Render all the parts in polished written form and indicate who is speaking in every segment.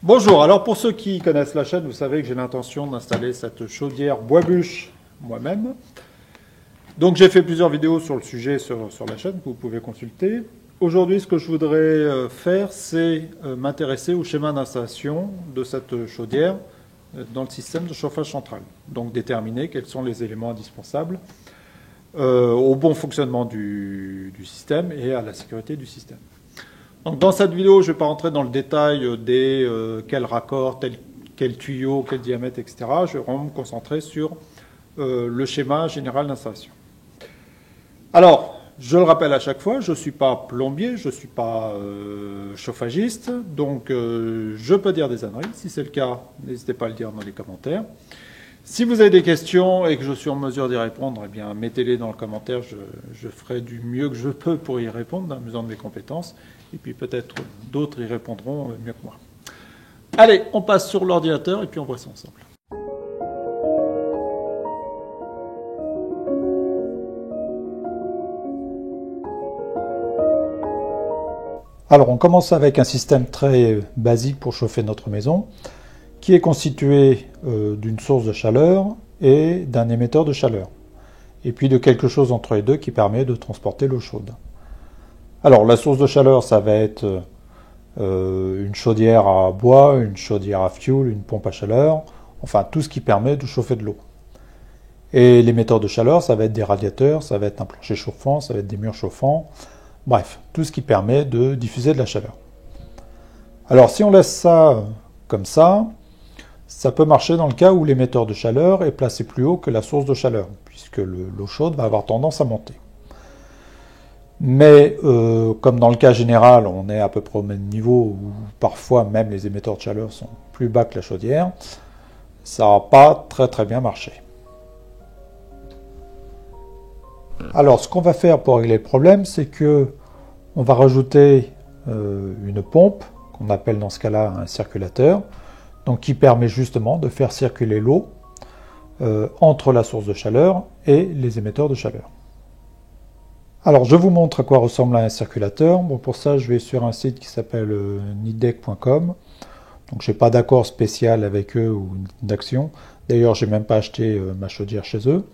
Speaker 1: Bonjour, alors pour ceux qui connaissent la chaîne, vous savez que j'ai l'intention d'installer cette chaudière bois-bûche moi-même. Donc j'ai fait plusieurs vidéos sur le sujet sur la chaîne que vous pouvez consulter. Aujourd'hui, ce que je voudrais faire, c'est m'intéresser au schéma d'installation de cette chaudière dans le système de chauffage central. Donc déterminer quels sont les éléments indispensables au bon fonctionnement du système et à la sécurité du système. Donc dans cette vidéo, je ne vais pas rentrer dans le détail des quel raccord, quel tuyau, quel diamètre, etc. Je vais vraiment me concentrer sur le schéma général d'installation. Alors, je le rappelle à chaque fois, je ne suis pas plombier, je ne suis pas chauffagiste, donc je peux dire des âneries. Si c'est le cas, n'hésitez pas à le dire dans les commentaires. Si vous avez des questions et que je suis en mesure d'y répondre, eh bien, mettez-les dans le commentaire. Je ferai du mieux que je peux pour y répondre, en mesure de mes compétences. Et puis peut-être d'autres y répondront mieux que moi. Allez, on passe sur l'ordinateur et puis on voit ça ensemble. Alors, on commence avec un système très basique pour chauffer notre maison, qui est constitué d'une source de chaleur et d'un émetteur de chaleur, et puis de quelque chose entre les deux qui permet de transporter l'eau chaude. Alors la source de chaleur, ça va être une chaudière à bois, une chaudière à fioul, une pompe à chaleur, enfin tout ce qui permet de chauffer de l'eau. Et l'émetteur de chaleur, ça va être des radiateurs, ça va être un plancher chauffant, ça va être des murs chauffants, bref, tout ce qui permet de diffuser de la chaleur. Alors si on laisse ça comme ça peut marcher dans le cas où l'émetteur de chaleur est placé plus haut que la source de chaleur, puisque l'eau chaude va avoir tendance à monter. Mais comme dans le cas général, on est à peu près au même niveau, ou parfois même les émetteurs de chaleur sont plus bas que la chaudière, ça va pas très bien marcher. Alors ce qu'on va faire pour régler le problème, c'est que on va rajouter une pompe, qu'on appelle dans ce cas-là un circulateur, donc qui permet justement de faire circuler l'eau entre la source de chaleur et les émetteurs de chaleur. Alors je vous montre à quoi ressemble un circulateur. Bon, pour ça je vais sur un site qui s'appelle nidec.com. Donc je n'ai pas d'accord spécial avec eux ou d'action. D'ailleurs j'ai même pas acheté ma chaudière chez eux.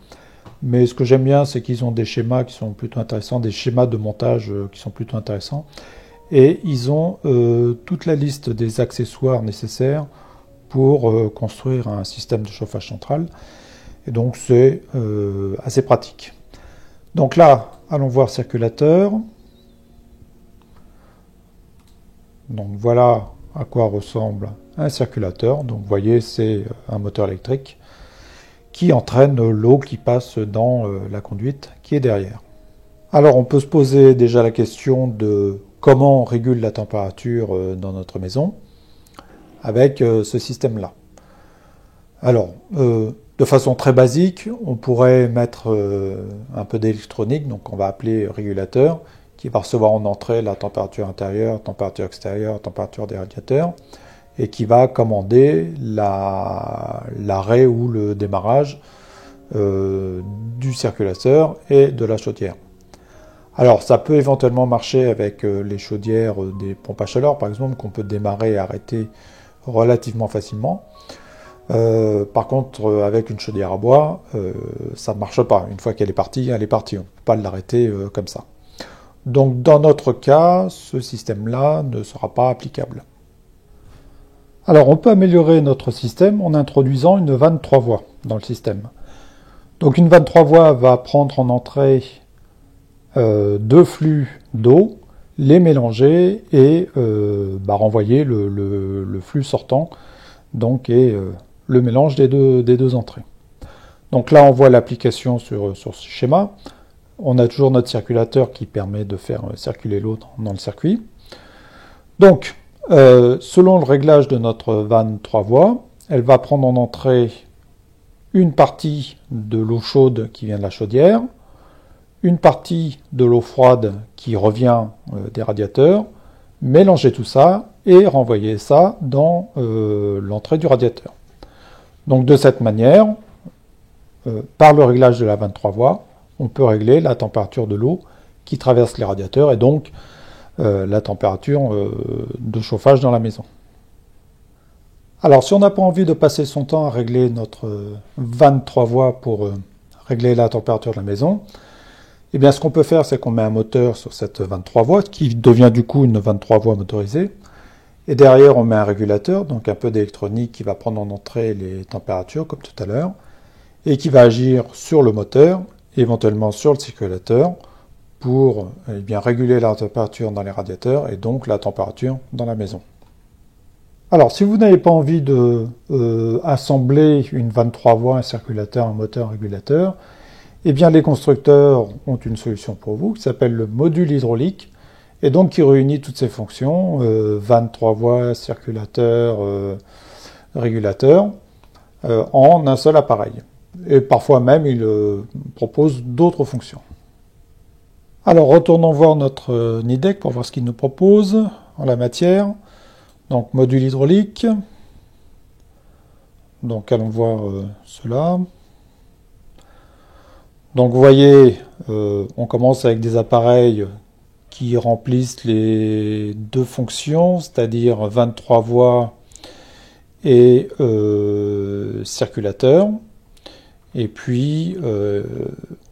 Speaker 1: Mais ce que j'aime bien, c'est qu'ils ont des schémas qui sont plutôt intéressants, des schémas de montage qui sont plutôt intéressants. Et ils ont toute la liste des accessoires nécessaires pour construire un système de chauffage central. Et donc c'est assez pratique. Donc là, allons voir circulateur. Donc voilà à quoi ressemble un circulateur. Donc vous voyez, c'est un moteur électrique qui entraîne l'eau qui passe dans la conduite qui est derrière. Alors on peut se poser déjà la question de comment on régule la température dans notre maison avec ce système-là. Alors, de façon très basique, on pourrait mettre un peu d'électronique, donc on va appeler régulateur, qui va recevoir en entrée la température intérieure, température extérieure, température des radiateurs, et qui va commander l'arrêt ou le démarrage du circulateur et de la chaudière. Alors ça peut éventuellement marcher avec les chaudières des pompes à chaleur, par exemple, qu'on peut démarrer et arrêter relativement facilement. Par contre, avec une chaudière à bois, ça ne marche pas. Une fois qu'elle est partie, elle est partie. On ne peut pas l'arrêter comme ça. Donc, dans notre cas, ce système-là ne sera pas applicable. Alors, on peut améliorer notre système en introduisant une vanne 3 voies dans le système. Donc, une vanne 3 voies va prendre en entrée deux flux d'eau, les mélanger et renvoyer le flux sortant, donc et le mélange des deux entrées. Donc là, on voit l'application sur ce schéma. On a toujours notre circulateur qui permet de faire circuler l'eau dans le circuit. Donc, selon le réglage de notre vanne 3 voies, elle va prendre en entrée une partie de l'eau chaude qui vient de la chaudière, une partie de l'eau froide qui revient des radiateurs, mélanger tout ça et renvoyer ça dans l'entrée du radiateur. Donc de cette manière, par le réglage de la 23 voies, on peut régler la température de l'eau qui traverse les radiateurs et donc la température de chauffage dans la maison. Alors si on n'a pas envie de passer son temps à régler notre 23 voies pour régler la température de la maison, eh bien ce qu'on peut faire, c'est qu'on met un moteur sur cette 23 voies, qui devient du coup une 23 voies motorisée, et derrière on met un régulateur, donc un peu d'électronique qui va prendre en entrée les températures, comme tout à l'heure, et qui va agir sur le moteur, éventuellement sur le circulateur, pour bien réguler la température dans les radiateurs, et donc la température dans la maison. Alors, si vous n'avez pas envie de assembler une 23 voies, un circulateur, un moteur, un régulateur, eh bien les constructeurs ont une solution pour vous qui s'appelle le module hydraulique et donc qui réunit toutes ces fonctions, 23 voies, circulateur, régulateur, en un seul appareil. Et parfois même, il propose d'autres fonctions. Alors, retournons voir notre Nidec pour voir ce qu'il nous propose en la matière. Donc, module hydraulique. Donc, allons voir cela. Donc, vous voyez, on commence avec des appareils qui remplissent les deux fonctions, c'est-à-dire 23 voies et circulateur. Et puis,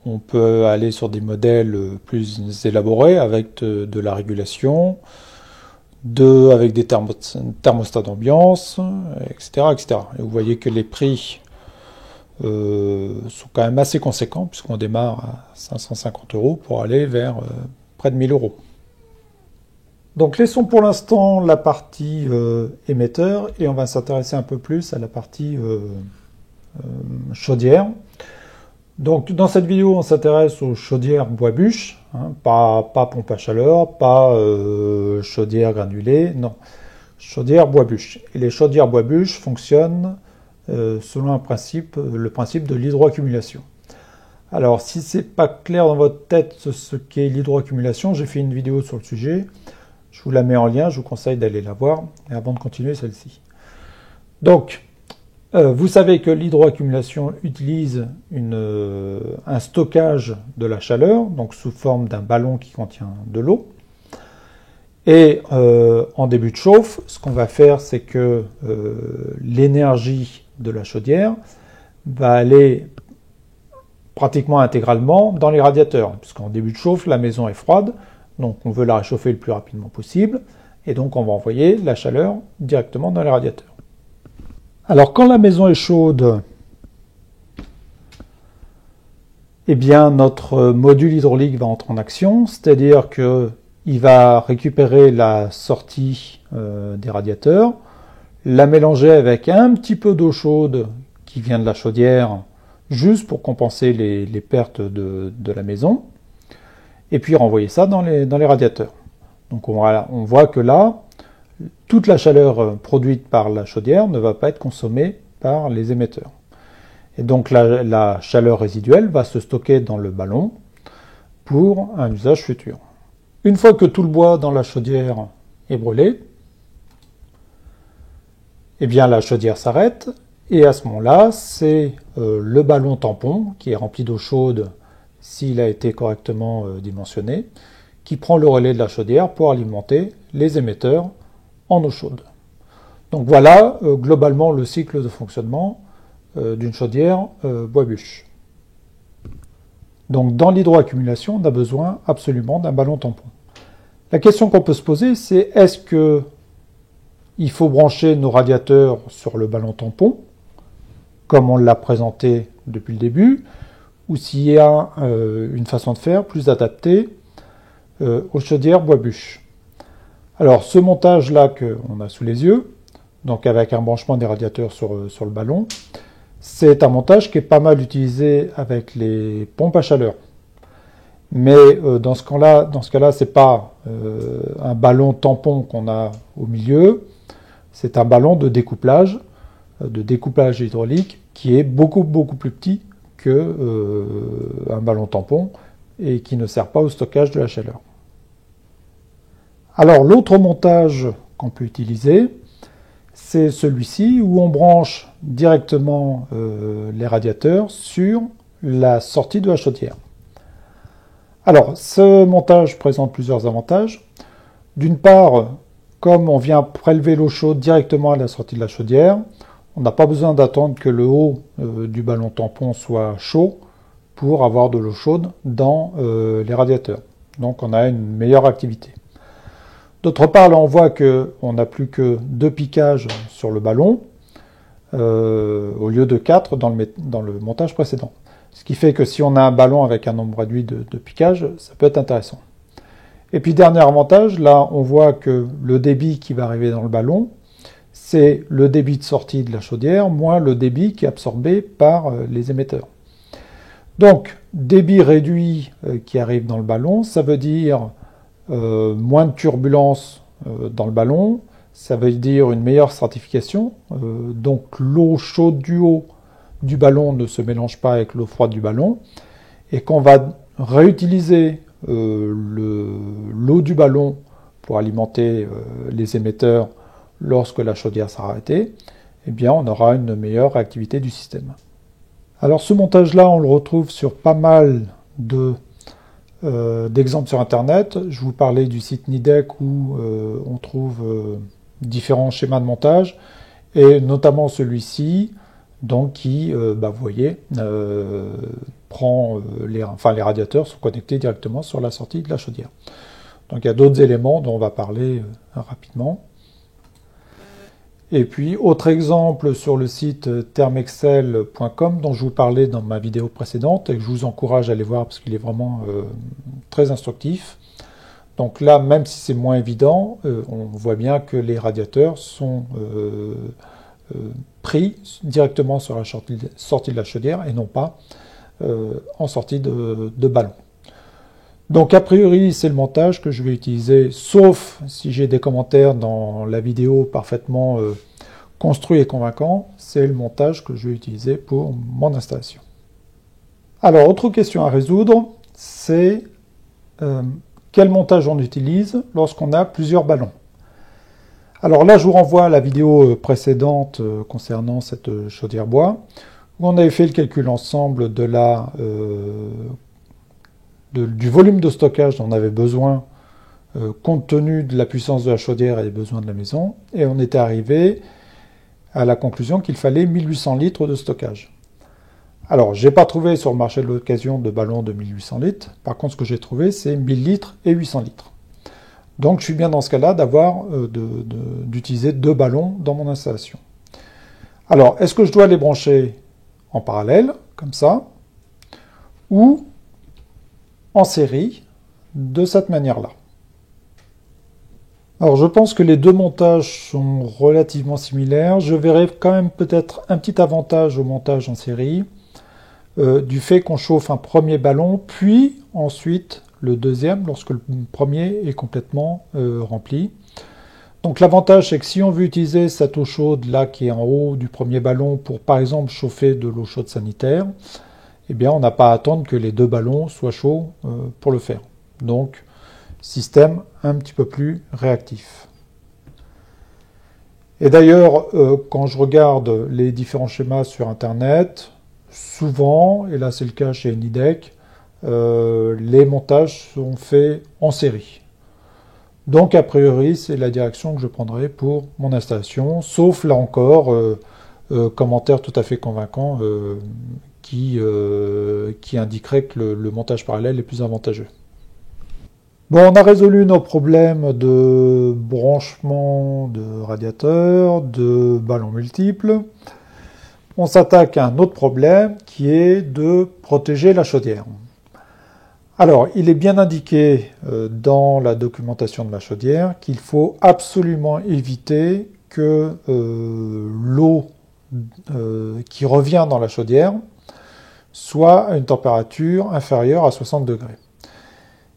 Speaker 1: on peut aller sur des modèles plus élaborés avec de la régulation, avec des thermostats d'ambiance, etc., etc. Et vous voyez que les prix sont quand même assez conséquents, puisqu'on démarre à 550 € pour aller vers près de 1000 €. Donc laissons pour l'instant la partie émetteur, et on va s'intéresser un peu plus à la partie chaudière. Donc dans cette vidéo, on s'intéresse aux chaudières bois-bûches, hein, pas pompe à chaleur, pas chaudière granulée, non, chaudière bois-bûches. Et les chaudières bois-bûches fonctionnent selon le principe de l'hydroaccumulation. Alors si c'est pas clair dans votre tête ce qu'est l'hydroaccumulation, j'ai fait une vidéo sur le sujet, je vous la mets en lien, je vous conseille d'aller la voir, et avant de continuer celle-ci. Donc, vous savez que l'hydroaccumulation utilise un stockage de la chaleur, donc sous forme d'un ballon qui contient de l'eau. Et en début de chauffe, ce qu'on va faire, c'est que l'énergie de la chaudière va aller pratiquement intégralement dans les radiateurs, puisqu'en début de chauffe, la maison est froide, donc on veut la réchauffer le plus rapidement possible, et donc on va envoyer la chaleur directement dans les radiateurs. Alors quand la maison est chaude, eh bien notre module hydraulique va entrer en action, c'est-à-dire qu'il va récupérer la sortie des radiateurs, la mélanger avec un petit peu d'eau chaude qui vient de la chaudière, juste pour compenser les pertes de la maison, et puis renvoyer ça dans les radiateurs. Donc on voit que là, toute la chaleur produite par la chaudière ne va pas être consommée par les émetteurs. Et donc la chaleur résiduelle va se stocker dans le ballon pour un usage futur. Une fois que tout le bois dans la chaudière est brûlé, eh bien la chaudière s'arrête, et à ce moment-là, c'est le ballon tampon, qui est rempli d'eau chaude s'il a été correctement dimensionné, qui prend le relais de la chaudière pour alimenter les émetteurs en eau chaude. Donc voilà globalement le cycle de fonctionnement d'une chaudière bois-bûche. Donc dans l'hydroaccumulation, on a besoin absolument d'un ballon tampon. La question qu'on peut se poser, c'est est-ce qu'il faut brancher nos radiateurs sur le ballon tampon, comme on l'a présenté depuis le début, ou s'il y a une façon de faire plus adaptée aux chaudières bois-bûches. Alors ce montage-là qu'on a sous les yeux, donc avec un branchement des radiateurs sur le ballon, c'est un montage qui est pas mal utilisé avec les pompes à chaleur. Mais dans ce cas-là, c'est pas un ballon tampon qu'on a au milieu, c'est un ballon de découplage hydraulique qui est beaucoup plus petit qu'un ballon tampon et qui ne sert pas au stockage de la chaleur. Alors l'autre montage qu'on peut utiliser, c'est celui-ci où on branche directement les radiateurs sur la sortie de la chaudière. Alors ce montage présente plusieurs avantages. D'une part, comme on vient prélever l'eau chaude directement à la sortie de la chaudière, on n'a pas besoin d'attendre que le haut du ballon tampon soit chaud pour avoir de l'eau chaude dans les radiateurs. Donc on a une meilleure activité. D'autre part, là on voit qu'on n'a plus que 2 piquages sur le ballon, au lieu de 4 dans le montage précédent. Ce qui fait que si on a un ballon avec un nombre réduit de piquages, ça peut être intéressant. Et puis dernier avantage, là on voit que le débit qui va arriver dans le ballon, c'est le débit de sortie de la chaudière moins le débit qui est absorbé par les émetteurs. Donc, débit réduit qui arrive dans le ballon, ça veut dire moins de turbulence dans le ballon, ça veut dire une meilleure stratification, donc l'eau chaude du haut du ballon ne se mélange pas avec l'eau froide du ballon, et qu'on va réutiliser l'eau du ballon pour alimenter les émetteurs lorsque la chaudière sera arrêtée, eh bien on aura une meilleure réactivité du système. Alors ce montage-là, on le retrouve sur pas mal d'exemples sur Internet. Je vous parlais du site Nidec où on trouve différents schémas de montage, et notamment celui-ci, donc qui, vous voyez, prend les radiateurs sont connectés directement sur la sortie de la chaudière. Donc il y a d'autres éléments dont on va parler rapidement. Et puis, autre exemple sur le site thermexcel.com dont je vous parlais dans ma vidéo précédente et que je vous encourage à aller voir parce qu'il est vraiment très instructif. Donc là, même si c'est moins évident, on voit bien que les radiateurs sont pris directement sur la sortie de la chaudière et non pas en sortie de ballon. Donc a priori, c'est le montage que je vais utiliser, sauf si j'ai des commentaires dans la vidéo parfaitement construits et convaincants, c'est le montage que je vais utiliser pour mon installation. Alors, autre question à résoudre, c'est quel montage on utilise lorsqu'on a plusieurs ballons. Alors là, je vous renvoie à la vidéo précédente concernant cette chaudière bois, où on avait fait le calcul ensemble de du volume de stockage dont on avait besoin compte tenu de la puissance de la chaudière et des besoins de la maison, et on était arrivé à la conclusion qu'il fallait 1800 litres de stockage. Alors, je n'ai pas trouvé sur le marché de l'occasion de ballon de 1800 litres, par contre ce que j'ai trouvé c'est 1000 litres et 800 litres. Donc je suis bien dans ce cas-là d'utiliser 2 ballons dans mon installation. Alors, est-ce que je dois les brancher en parallèle, comme ça, ou en série, de cette manière-là? Alors je pense que les deux montages sont relativement similaires. Je verrai quand même peut-être un petit avantage au montage en série, du fait qu'on chauffe un premier ballon, puis ensuite le deuxième, lorsque le premier est complètement rempli. Donc l'avantage, c'est que si on veut utiliser cette eau chaude là qui est en haut du premier ballon pour par exemple chauffer de l'eau chaude sanitaire, eh bien on n'a pas à attendre que les 2 ballons soient chauds pour le faire. Donc système un petit peu plus réactif. Et d'ailleurs, quand je regarde les différents schémas sur Internet, souvent, et là c'est le cas chez Nidec, les montages sont faits en série. Donc a priori, c'est la direction que je prendrai pour mon installation, sauf là encore, commentaire tout à fait convaincant qui indiquerait que le montage parallèle est plus avantageux. Bon, on a résolu nos problèmes de branchement de radiateurs, de ballons multiples. On s'attaque à un autre problème qui est de protéger la chaudière. Alors, il est bien indiqué dans la documentation de la chaudière qu'il faut absolument éviter que l'eau qui revient dans la chaudière soit à une température inférieure à 60 degrés.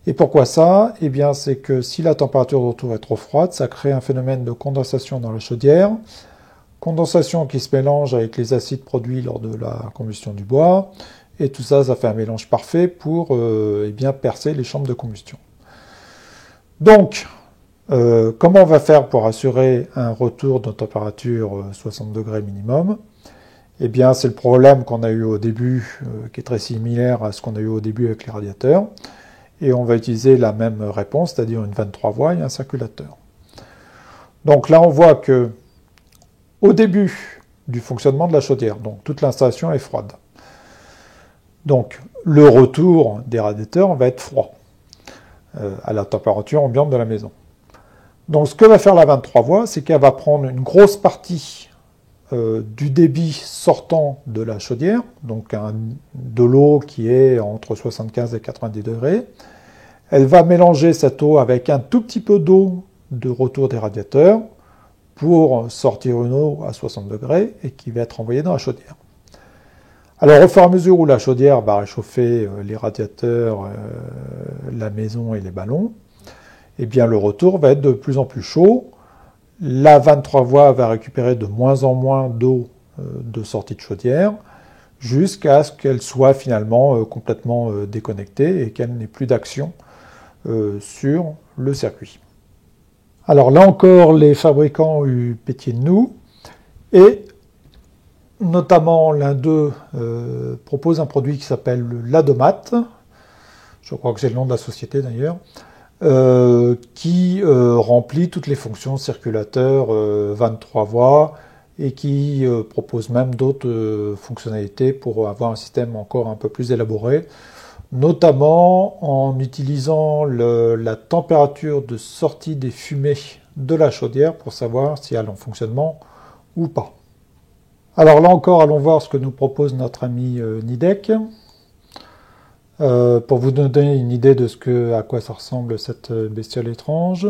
Speaker 1: Et pourquoi ça? Eh bien, c'est que si la température de retour est trop froide, ça crée un phénomène de condensation dans la chaudière, condensation qui se mélange avec les acides produits lors de la combustion du bois, et tout ça, ça fait un mélange parfait pour percer les chambres de combustion. Donc, comment on va faire pour assurer un retour de température 60 degrés minimum? Eh bien, c'est le problème qu'on a eu au début, qui est très similaire à ce qu'on a eu au début avec les radiateurs. Et on va utiliser la même réponse, c'est-à-dire une 23 voies et un circulateur. Donc là, on voit que au début du fonctionnement de la chaudière, donc toute l'installation est froide. Donc le retour des radiateurs va être froid à la température ambiante de la maison. Donc ce que va faire la 23 voies, c'est qu'elle va prendre une grosse partie du débit sortant de la chaudière, donc de l'eau qui est entre 75 et 90 degrés. Elle va mélanger cette eau avec un tout petit peu d'eau de retour des radiateurs pour sortir une eau à 60 degrés et qui va être envoyée dans la chaudière. Alors au fur et à mesure où la chaudière va réchauffer les radiateurs, la maison et les ballons, eh bien le retour va être de plus en plus chaud. La 23 voies va récupérer de moins en moins d'eau de sortie de chaudière jusqu'à ce qu'elle soit finalement complètement déconnectée et qu'elle n'ait plus d'action sur le circuit. Alors là encore, les fabricants ont eu pitié de nous et notamment l'un d'eux propose un produit qui s'appelle l'Adomat, je crois que c'est le nom de la société d'ailleurs, qui remplit toutes les fonctions circulateur 23 voies et qui propose même d'autres fonctionnalités pour avoir un système encore un peu plus élaboré, notamment en utilisant la température de sortie des fumées de la chaudière pour savoir si elle est en fonctionnement ou pas. Alors là encore, allons voir ce que nous propose notre ami Nidec. Pour vous donner une idée de à quoi ça ressemble cette bestiole étrange.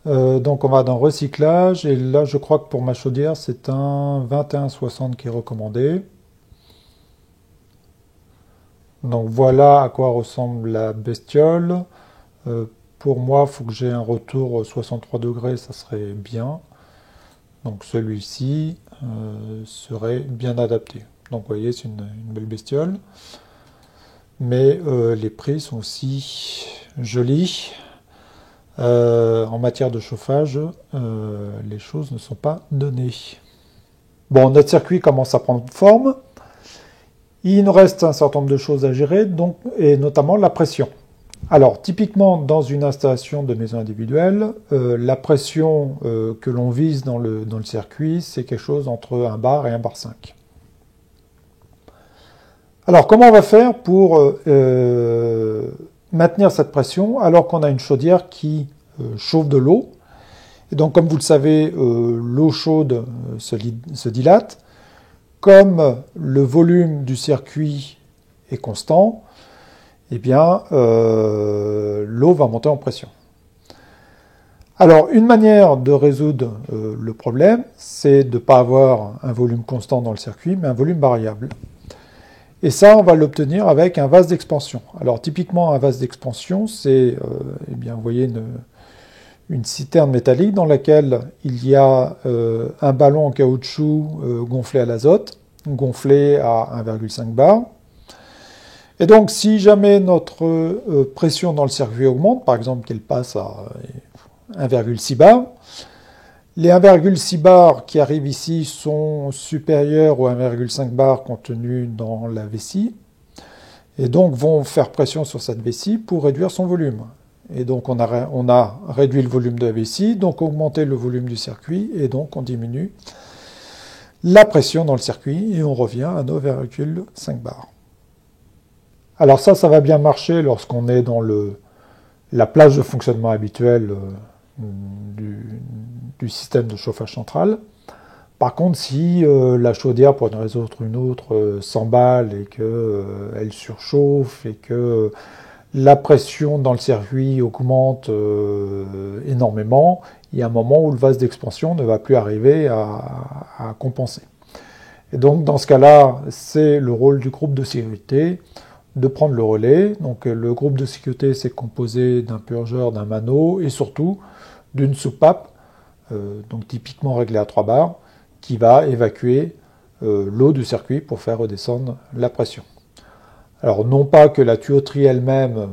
Speaker 1: Donc on va dans recyclage, et là je crois que pour ma chaudière c'est un 2160 qui est recommandé. Donc voilà à quoi ressemble la bestiole. Pour moi, il faut que j'ai un retour 63 degrés, ça serait bien. Donc celui-ci serait bien adapté. Donc vous voyez, c'est une belle bestiole. Mais les prix sont aussi jolis. En matière de chauffage, les choses ne sont pas données. Bon, notre circuit commence à prendre forme. Il nous reste un certain nombre de choses à gérer, donc, et notamment la pression. Alors, typiquement, dans une installation de maison individuelle, la pression que l'on vise dans le circuit, c'est quelque chose entre 1 bar et 1 bar 5. Alors, comment on va faire pour maintenir cette pression alors qu'on a une chaudière qui chauffe de l'eau? Et donc, comme vous le savez, l'eau chaude se dilate. Comme le volume du circuit est constant, eh bien, l'eau va monter en pression. Alors, une manière de résoudre le problème, c'est de ne pas avoir un volume constant dans le circuit, mais un volume variable. Et ça, on va l'obtenir avec un vase d'expansion. Alors, typiquement, un vase d'expansion, c'est, eh bien, vous voyez une citerne métallique dans laquelle il y a un ballon en caoutchouc gonflé à l'azote, gonflé à 1,5 bar. Et donc, si jamais notre pression dans le circuit augmente, par exemple qu'elle passe à 1,6 bar, les 1,6 bar qui arrivent ici sont supérieurs aux 1,5 bar contenus dans la vessie, et donc vont faire pression sur cette vessie pour réduire son volume. Et donc on a réduit le volume de la vessie, donc augmenté le volume du circuit, et donc on diminue la pression dans le circuit, et on revient à 9,5 bar. Alors ça va bien marcher lorsqu'on est dans la plage de fonctionnement habituelle du système de chauffage central. Par contre, si la chaudière, pour une raison ou une autre, s'emballe et qu'elle surchauffe et que la pression dans le circuit augmente énormément, il y a un moment où le vase d'expansion ne va plus arriver à compenser. Et donc, dans ce cas-là, c'est le rôle du groupe de sécurité de prendre le relais. Donc, le groupe de sécurité, c'est composé d'un purgeur, d'un mano et surtout d'une soupape, donc typiquement réglée à 3 bars, qui va évacuer l'eau du circuit pour faire redescendre la pression. Alors non pas que la tuyauterie elle-même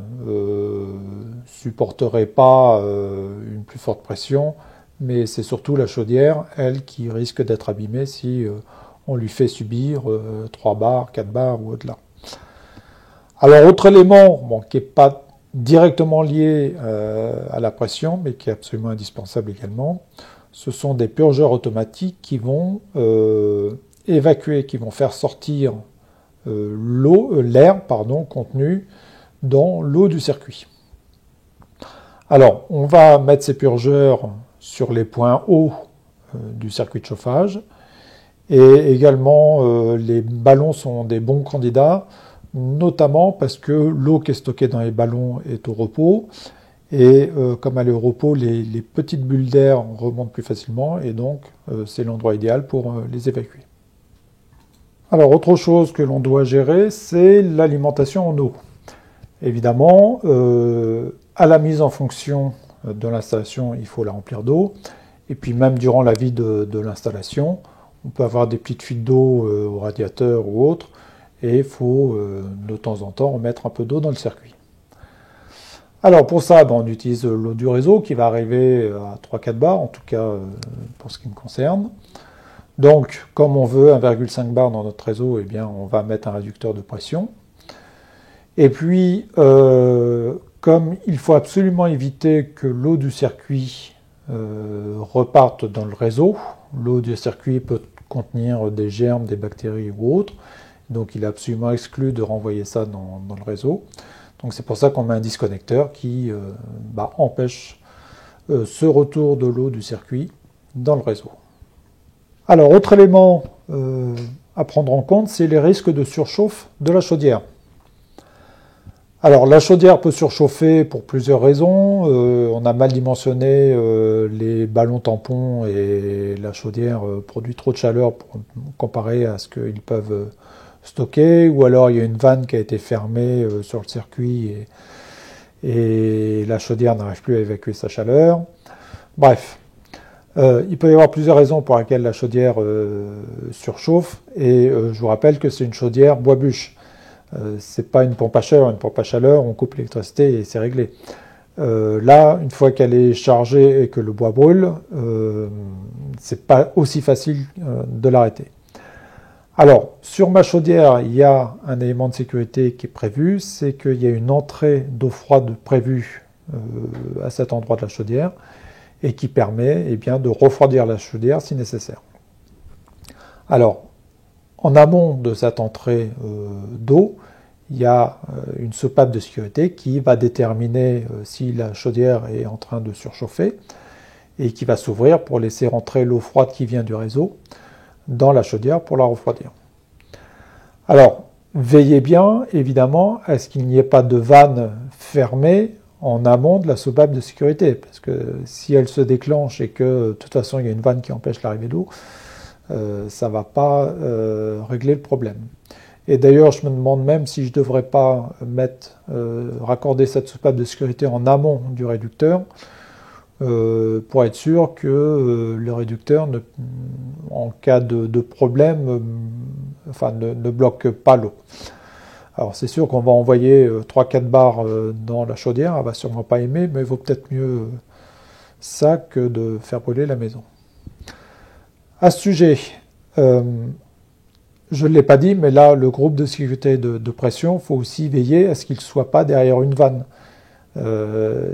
Speaker 1: supporterait pas une plus forte pression, mais c'est surtout la chaudière, elle, qui risque d'être abîmée si on lui fait subir 3 bars, 4 bars ou au-delà. Alors autre élément qui n'est pas directement lié à la pression, mais qui est absolument indispensable également, ce sont des purgeurs automatiques qui vont évacuer, qui vont faire sortir l'air contenu dans l'eau du circuit. Alors, on va mettre ces purgeurs sur les points hauts du circuit de chauffage. Et également, les ballons sont des bons candidats, notamment parce que l'eau qui est stockée dans les ballons est au repos. Et comme elle est au repos, les petites bulles d'air remontent plus facilement. Et donc, c'est l'endroit idéal pour les évacuer. Alors, autre chose que l'on doit gérer, c'est l'alimentation en eau. Évidemment, à la mise en fonction de l'installation, il faut la remplir d'eau. Et puis même durant la vie de l'installation, on peut avoir des petites fuites d'eau au radiateur ou autre, et il faut de temps en temps remettre un peu d'eau dans le circuit. Alors pour ça, on utilise l'eau du réseau qui va arriver à 3-4 bars, en tout cas pour ce qui me concerne. Donc comme on veut 1,5 bar dans notre réseau, eh bien, on va mettre un réducteur de pression. Et puis, comme il faut absolument éviter que l'eau du circuit reparte dans le réseau, l'eau du circuit peut contenir des germes, des bactéries ou autres, donc il est absolument exclu de renvoyer ça dans le réseau. Donc c'est pour ça qu'on met un disconnecteur qui empêche ce retour de l'eau du circuit dans le réseau. Alors, autre élément à prendre en compte, c'est les risques de surchauffe de la chaudière. Alors, la chaudière peut surchauffer pour plusieurs raisons. On a mal dimensionné les ballons tampons et la chaudière produit trop de chaleur comparé à ce qu'ils peuvent stocker. Ou alors, il y a une vanne qui a été fermée sur le circuit et la chaudière n'arrive plus à évacuer sa chaleur. Bref, il peut y avoir plusieurs raisons pour lesquelles la chaudière surchauffe. Et je vous rappelle que c'est une chaudière bois-bûche. C'est pas une pompe à chaleur, on coupe l'électricité et c'est réglé. Là, une fois qu'elle est chargée et que le bois brûle, c'est pas aussi facile de l'arrêter. Alors, sur ma chaudière, il y a un élément de sécurité qui est prévu, c'est qu'il y a une entrée d'eau froide prévue à cet endroit de la chaudière et qui permet de refroidir la chaudière si nécessaire. Alors, en amont de cette entrée d'eau, il y a une soupape de sécurité qui va déterminer si la chaudière est en train de surchauffer et qui va s'ouvrir pour laisser rentrer l'eau froide qui vient du réseau dans la chaudière pour la refroidir. Alors, veillez bien, évidemment, à ce qu'il n'y ait pas de vanne fermée en amont de la soupape de sécurité, parce que si elle se déclenche et que de toute façon il y a une vanne qui empêche l'arrivée d'eau, ça ne va pas régler le problème. Et d'ailleurs, je me demande même si je ne devrais pas raccorder cette soupape de sécurité en amont du réducteur pour être sûr que le réducteur, en cas de problème, ne bloque pas l'eau. Alors c'est sûr qu'on va envoyer 3-4 bars dans la chaudière, elle ne va sûrement pas aimer, mais il vaut peut-être mieux ça que de faire brûler la maison. À ce sujet, je ne l'ai pas dit, mais là, le groupe de sécurité de pression, il faut aussi veiller à ce qu'il ne soit pas derrière une vanne.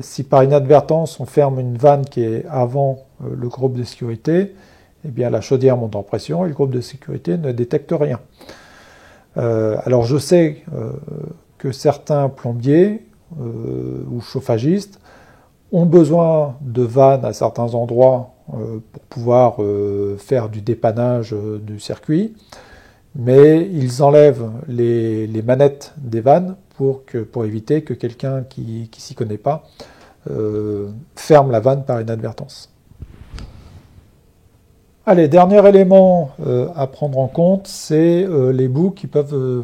Speaker 1: Si par inadvertance, on ferme une vanne qui est avant le groupe de sécurité, eh bien la chaudière monte en pression et le groupe de sécurité ne détecte rien. Alors je sais que certains plombiers ou chauffagistes ont besoin de vannes à certains endroits pour pouvoir faire du dépannage du circuit, mais ils enlèvent les manettes des vannes pour éviter que quelqu'un qui ne s'y connaît pas ferme la vanne par inadvertance. Allez, dernier élément à prendre en compte, c'est les boues qui peuvent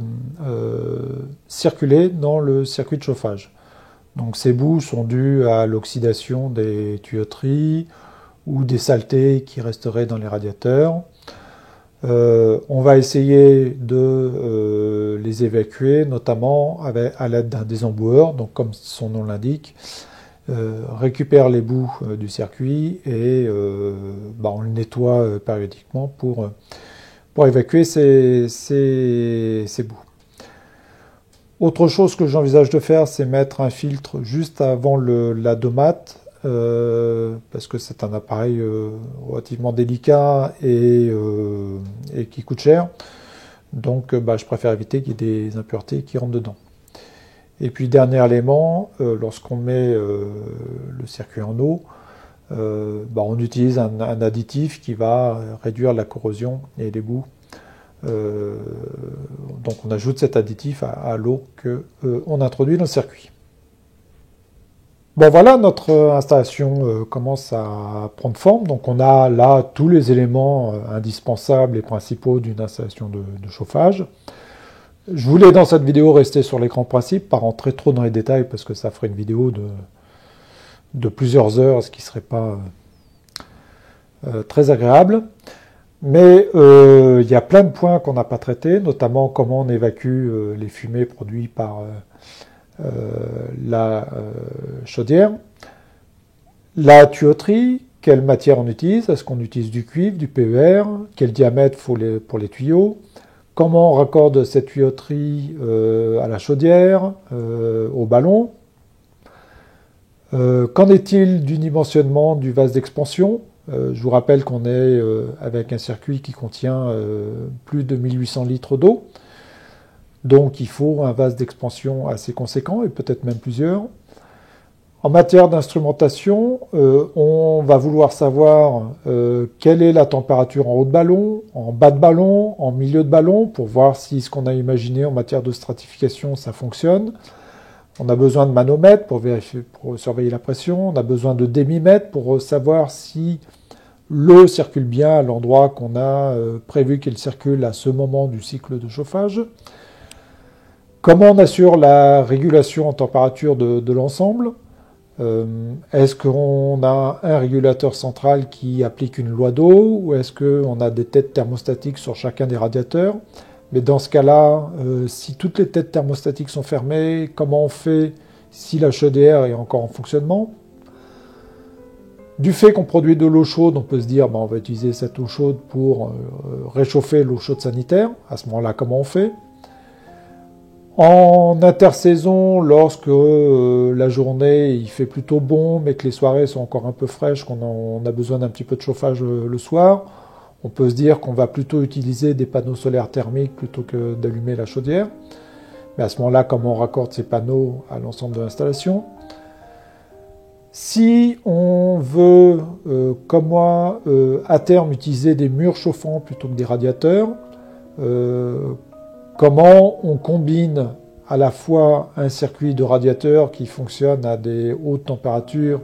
Speaker 1: circuler dans le circuit de chauffage. Donc ces boues sont dues à l'oxydation des tuyauteries ou des saletés qui resteraient dans les radiateurs. On va essayer de les évacuer, notamment à l'aide d'un désemboueur, donc comme son nom l'indique, récupère les boues du circuit et on le nettoie périodiquement pour évacuer ces boues. Autre chose que j'envisage de faire, c'est mettre un filtre juste avant la domate parce que c'est un appareil relativement délicat et qui coûte cher. Donc je préfère éviter qu'il y ait des impuretés qui rentrent dedans. Et puis dernier élément, lorsqu'on met le circuit en eau, on utilise un additif qui va réduire la corrosion et les boues. Donc on ajoute cet additif à l'eau qu'on introduit dans le circuit. Bon voilà, notre installation commence à prendre forme. Donc on a là tous les éléments indispensables et principaux d'une installation de chauffage. Je voulais dans cette vidéo rester sur les grands principes, pas rentrer trop dans les détails parce que ça ferait une vidéo de plusieurs heures, ce qui ne serait pas très agréable. Mais il y a plein de points qu'on n'a pas traités, notamment comment on évacue les fumées produites par la chaudière, la tuyauterie, quelle matière on utilise, est-ce qu'on utilise du cuivre, du PER, quel diamètre faut pour les tuyaux, comment on raccorde cette tuyauterie à la chaudière, au ballon. Qu'en est-il du dimensionnement du vase d'expansion? Je vous rappelle qu'on est avec un circuit qui contient plus de 1800 litres d'eau. Donc il faut un vase d'expansion assez conséquent et peut-être même plusieurs. En matière d'instrumentation, on va vouloir savoir quelle est la température en haut de ballon, en bas de ballon, en milieu de ballon, pour voir si ce qu'on a imaginé en matière de stratification, ça fonctionne. On a besoin de manomètres pour surveiller la pression, on a besoin de démimètres pour savoir si l'eau circule bien à l'endroit qu'on a prévu qu'elle circule à ce moment du cycle de chauffage. Comment on assure la régulation en température de l'ensemble? Est-ce qu'on a un régulateur central qui applique une loi d'eau ou est-ce qu'on a des têtes thermostatiques sur chacun des radiateurs? Mais dans ce cas-là, si toutes les têtes thermostatiques sont fermées, comment on fait si la chaudière est encore en fonctionnement? Du fait qu'on produit de l'eau chaude, on peut se dire on va utiliser cette eau chaude pour réchauffer l'eau chaude sanitaire. À ce moment-là, comment on fait? En intersaison, lorsque la journée il fait plutôt bon, mais que les soirées sont encore un peu fraîches, qu'on a besoin d'un petit peu de chauffage le soir, on peut se dire qu'on va plutôt utiliser des panneaux solaires thermiques plutôt que d'allumer la chaudière. Mais à ce moment-là, comment on raccorde ces panneaux à l'ensemble de l'installation? Si on veut, comme moi, à terme utiliser des murs chauffants plutôt que des radiateurs, comment on combine à la fois un circuit de radiateur qui fonctionne à des hautes températures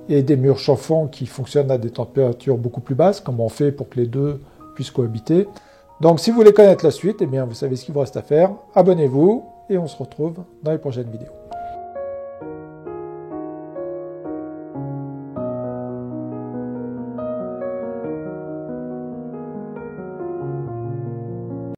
Speaker 1: et des murs chauffants qui fonctionnent à des températures beaucoup plus basses, comment on fait pour que les deux puissent cohabiter. Donc si vous voulez connaître la suite, eh bien, vous savez ce qu'il vous reste à faire. Abonnez-vous et on se retrouve dans les prochaines vidéos.